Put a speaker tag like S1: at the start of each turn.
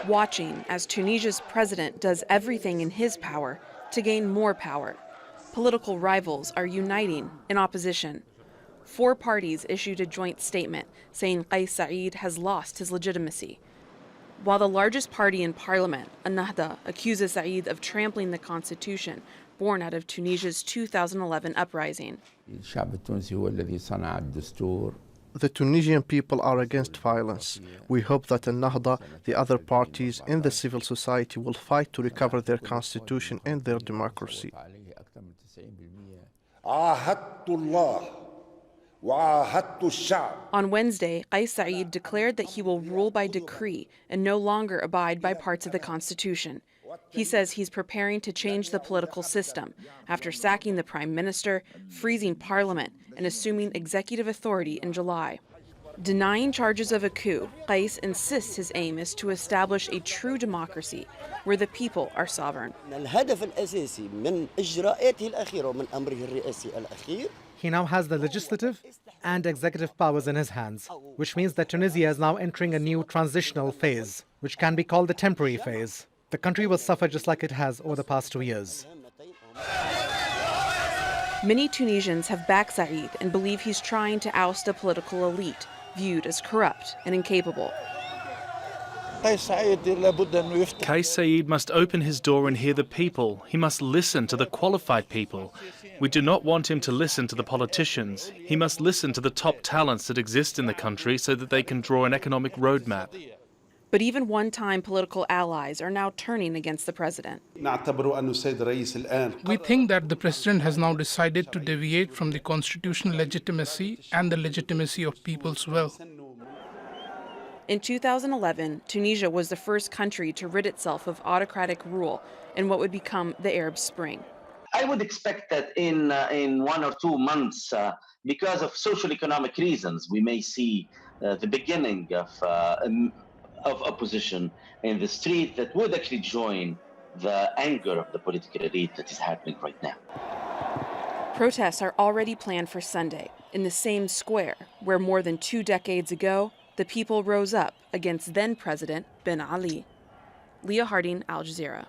S1: watching as Tunisia's president does everything in his power to gain more power. Political rivals are uniting in opposition. 4 parties issued a joint statement saying Kais Saied has lost his legitimacy. While the largest party in parliament, Ennahda, accuses Saied of trampling the constitution born out of Tunisia's 2011 uprising.
S2: The Tunisian people are against violence. We hope that Ennahda, the other parties in the civil society, will fight to recover their constitution and their democracy.
S1: On Wednesday, Kais Saied declared that he will rule by decree and no longer abide by parts of the constitution. He says he's preparing to change the political system after sacking the prime minister, freezing parliament, and assuming executive authority in July. Denying charges of a coup, Kais insists his aim is to establish a true democracy where the people are sovereign.
S3: He now has the legislative and executive powers in his hands, which means that Tunisia is now entering a new transitional phase, which can be called the temporary phase. The country will suffer just like it has over the past 2 years.
S1: Many Tunisians have backed Saied and believe he's trying to oust a political elite viewed as corrupt and incapable.
S4: Kais Saied must open his door and hear the people. He must listen to the qualified people. We do not want him to listen to the politicians. He must listen to the top talents that exist in the country so that they can draw an economic roadmap.
S1: But even one-time political allies are now turning against the president.
S5: We think that the president has now decided to deviate from the constitutional legitimacy and the legitimacy of people's will.
S1: In 2011, Tunisia was the first country to rid itself of autocratic rule in what would become the Arab Spring.
S6: I would expect that in 1 or 2 months, because of social economic reasons, we may see the beginning of opposition in the street that would actually join the anger of the political elite that is happening right now.
S1: Protests are already planned for Sunday in the same square where more than 2 decades ago, the people rose up against then-President Ben Ali. Leah Harding, Al Jazeera.